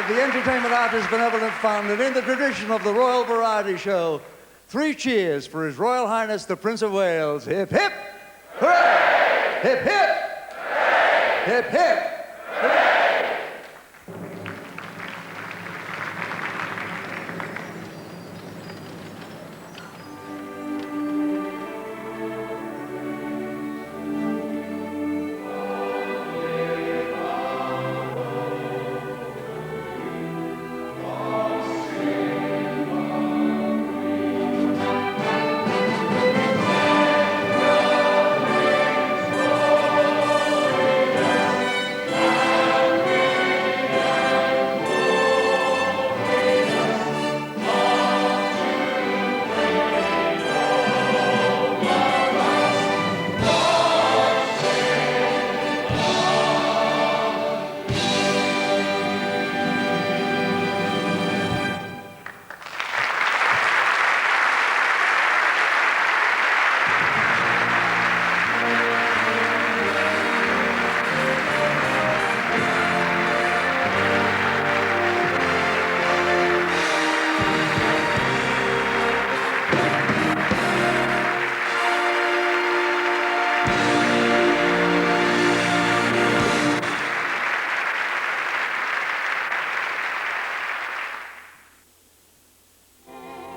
of the Entertainment Artists Benevolent Fund, and in the tradition of the Royal Variety Show, 3 cheers for His Royal Highness the Prince of Wales. Hip, hip, hooray! Hip, hip, hooray! Hip, hip, hooray!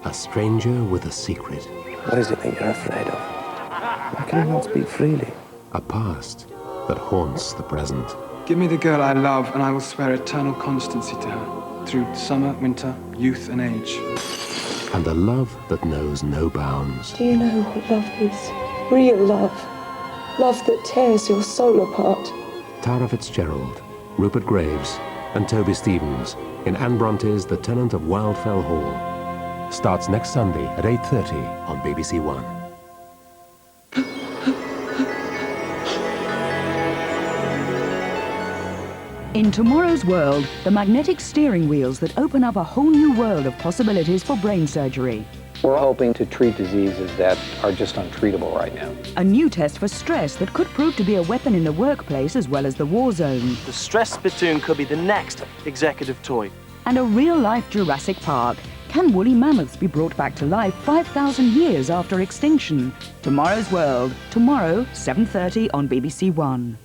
A stranger with a secret. What is it that you're afraid of? Why can you not speak freely? A past that haunts the present. Give me the girl I love, and I will swear eternal constancy to her, through summer, winter, youth, and age. And a love that knows no bounds. Do you know what love is? Real love. Love that tears your soul apart. Tara Fitzgerald, Rupert Graves, and Toby Stevens in Anne Bronte's The Tenant of Wildfell Hall. Starts next Sunday at 8:30 on BBC1. In tomorrow's world, the magnetic steering wheels that open up a whole new world of possibilities for brain surgery. We're hoping to treat diseases that are just untreatable right now. A new test for stress that could prove to be a weapon in the workplace as well as the war zone. The stress spittoon could be the next executive toy. And a real-life Jurassic Park. Can woolly mammoths be brought back to life 5,000 years after extinction? Tomorrow's World. Tomorrow, 7:30 on BBC1.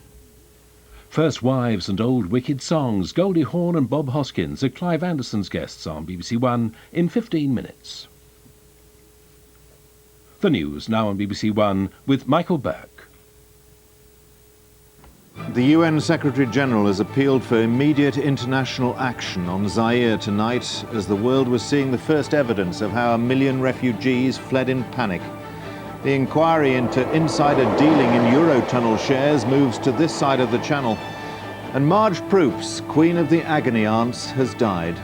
First Wives and Old Wicked Songs. Goldie Hawn and Bob Hoskins are Clive Anderson's guests on BBC1 in 15 minutes. The news now on BBC1 with Michael Buerk. The UN Secretary-General has appealed for immediate international action on Zaire tonight as the world was seeing the first evidence of how 1 million refugees fled in panic. The inquiry into insider dealing in Eurotunnel shares moves to this side of the channel. And Marge Proops, Queen of the Agony Aunts, has died.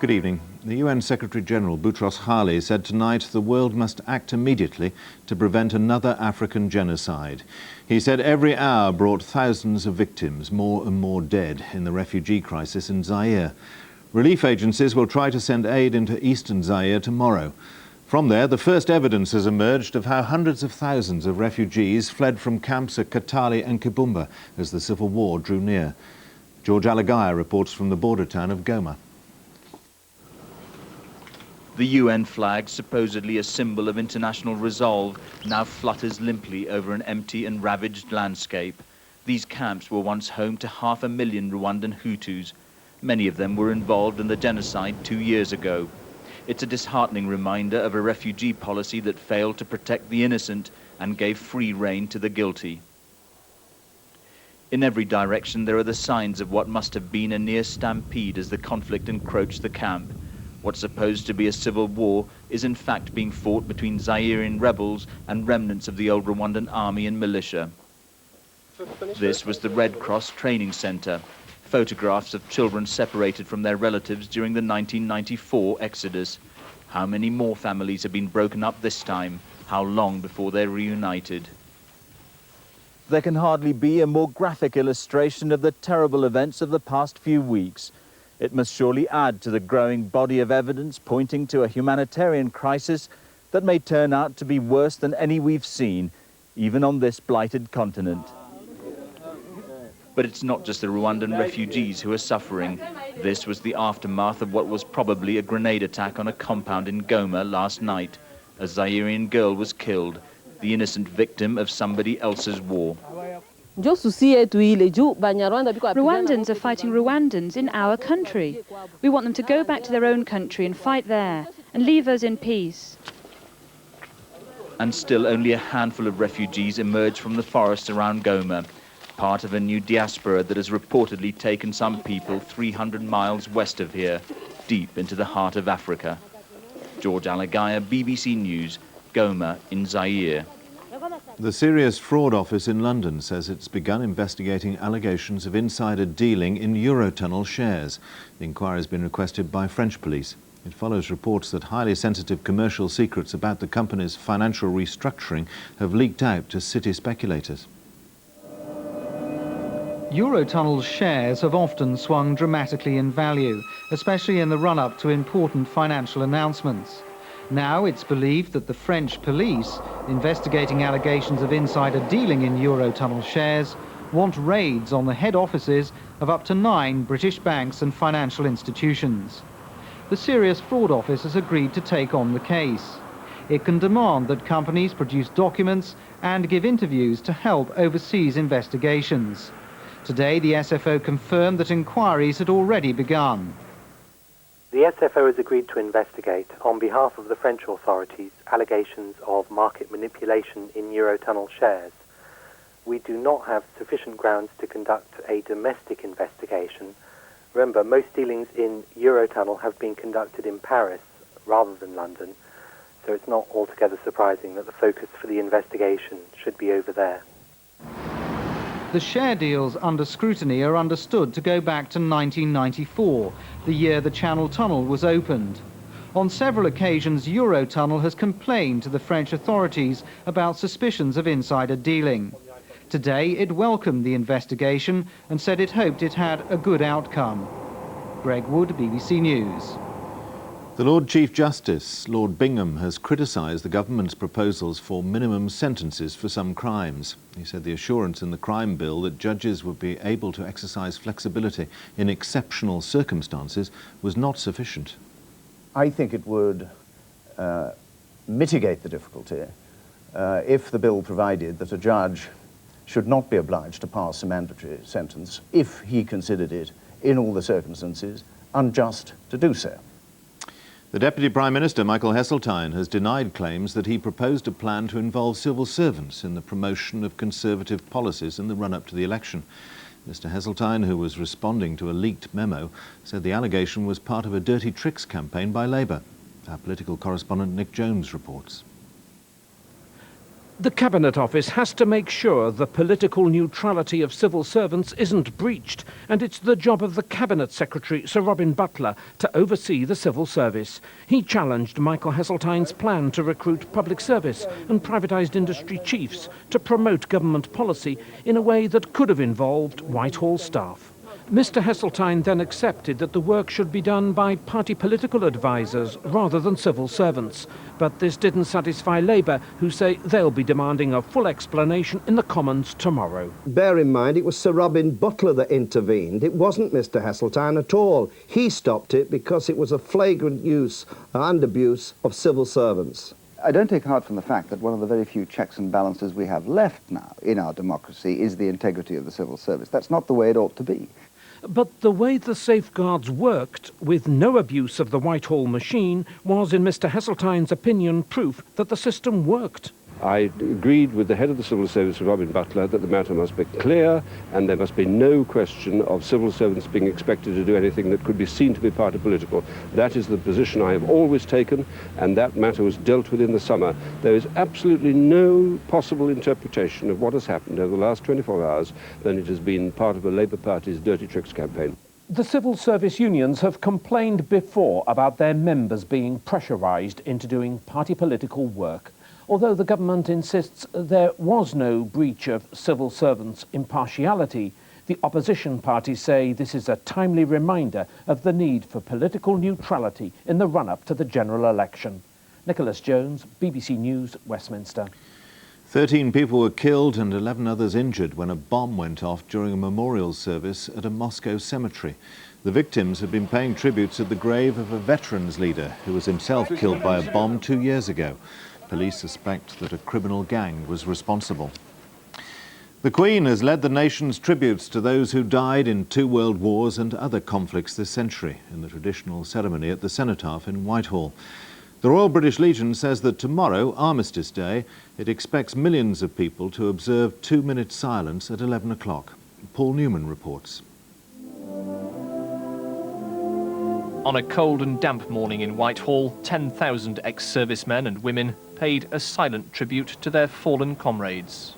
Good evening. The UN Secretary-General Boutros Ghali said tonight the world must act immediately to prevent another African genocide. He said every hour brought thousands of victims, more and more dead, in the refugee crisis in Zaire. Relief agencies will try to send aid into eastern Zaire tomorrow. From there, the first evidence has emerged of how hundreds of thousands of refugees fled from camps at Katali and Kibumba as the civil war drew near. George Alagaya reports from the border town of Goma. The UN flag, supposedly a symbol of international resolve, now flutters limply over an empty and ravaged landscape. These camps were once home to 500,000 Rwandan Hutus. Many of them were involved in the genocide 2 years ago. It's a disheartening reminder of a refugee policy that failed to protect the innocent and gave free rein to the guilty. In every direction there are the signs of what must have been a near stampede as the conflict encroached the camp. What's supposed to be a civil war is in fact being fought between Zairean rebels and remnants of the old Rwandan army and militia. This was the Red Cross training center. Photographs of children separated from their relatives during the 1994 exodus. How many more families have been broken up this time? How long before they're reunited? There can hardly be a more graphic illustration of the terrible events of the past few weeks. It must surely add to the growing body of evidence pointing to a humanitarian crisis that may turn out to be worse than any we've seen, even on this blighted continent. But it's not just the Rwandan refugees who are suffering. This was the aftermath of what was probably a grenade attack on a compound in Goma last night. A Zairian girl was killed, the innocent victim of somebody else's war. Rwandans are fighting Rwandans in our country. We want them to go back to their own country and fight there and leave us in peace. And still only a handful of refugees emerge from the forests around Goma, part of a new diaspora that has reportedly taken some people 300 miles west of here, deep into the heart of Africa. George Alagaya, BBC News, Goma in Zaire. The Serious Fraud Office in London says it's begun investigating allegations of insider dealing in Eurotunnel shares. The inquiry has been requested by French police. It follows reports that highly sensitive commercial secrets about the company's financial restructuring have leaked out to city speculators. Eurotunnel's shares have often swung dramatically in value, especially in the run-up to important financial announcements. Now it's believed that the French police, investigating allegations of insider dealing in Eurotunnel shares, want raids on the head offices of up to 9 British banks and financial institutions. The Serious Fraud Office has agreed to take on the case. It can demand that companies produce documents and give interviews to help overseas investigations. Today, the SFO confirmed that inquiries had already begun. The SFO has agreed to investigate, on behalf of the French authorities, allegations of market manipulation in Eurotunnel shares. We do not have sufficient grounds to conduct a domestic investigation. Remember, most dealings in Eurotunnel have been conducted in Paris rather than London, so it's not altogether surprising that the focus for the investigation should be over there. The share deals under scrutiny are understood to go back to 1994, the year the Channel Tunnel was opened. On several occasions, Eurotunnel has complained to the French authorities about suspicions of insider dealing. Today, it welcomed the investigation and said it hoped it had a good outcome. Greg Wood, BBC News. The Lord Chief Justice, Lord Bingham, has criticised the government's proposals for minimum sentences for some crimes. He said the assurance in the crime bill that judges would be able to exercise flexibility in exceptional circumstances was not sufficient. I think it would mitigate the difficulty if the bill provided that a judge should not be obliged to pass a mandatory sentence if he considered it, in all the circumstances, unjust to do so. The Deputy Prime Minister, Michael Heseltine, has denied claims that he proposed a plan to involve civil servants in the promotion of Conservative policies in the run-up to the election. Mr Heseltine, who was responding to a leaked memo, said the allegation was part of a dirty tricks campaign by Labour. Our political correspondent Nick Jones reports. The Cabinet Office has to make sure the political neutrality of civil servants isn't breached, and it's the job of the Cabinet Secretary, Sir Robin Butler, to oversee the civil service. He challenged Michael Heseltine's plan to recruit public service and privatised industry chiefs to promote government policy in a way that could have involved Whitehall staff. Mr Heseltine then accepted that the work should be done by party political advisers rather than civil servants. But this didn't satisfy Labour, who say they'll be demanding a full explanation in the Commons tomorrow. Bear in mind, it was Sir Robin Butler that intervened. It wasn't Mr Heseltine at all. He stopped it because it was a flagrant use and abuse of civil servants. I don't take heart from the fact that one of the very few checks and balances we have left now in our democracy is the integrity of the civil service. That's not the way it ought to be. But the way the safeguards worked, with no abuse of the Whitehall machine, was, in Mr Heseltine's opinion, proof that the system worked. I agreed with the head of the civil service, Robin Butler, that the matter must be clear and there must be no question of civil servants being expected to do anything that could be seen to be party political. That is the position I have always taken, and that matter was dealt with in the summer. There is absolutely no possible interpretation of what has happened over the last 24 hours than it has been part of a Labour Party's dirty tricks campaign. The civil service unions have complained before about their members being pressurised into doing party political work. Although the government insists there was no breach of civil servants' impartiality, The opposition parties say this is a timely reminder of the need for political neutrality in the run-up to the general election. Nicholas Jones, BBC News, Westminster. 13 people were killed and 11 others injured when a bomb went off during a memorial service at a Moscow cemetery. The victims had been paying tributes at the grave of a veterans leader who was himself killed by a bomb 2 years ago. Police suspect that a criminal gang was responsible. The Queen has led the nation's tributes to those who died in 2 world wars and other conflicts this century in the traditional ceremony at the Cenotaph in Whitehall. The Royal British Legion says that tomorrow, Armistice Day, it expects millions of people to observe 2-minute silence at 11 o'clock. Paul Newman reports. On a cold and damp morning in Whitehall, 10,000 ex-servicemen and women paid a silent tribute to their fallen comrades.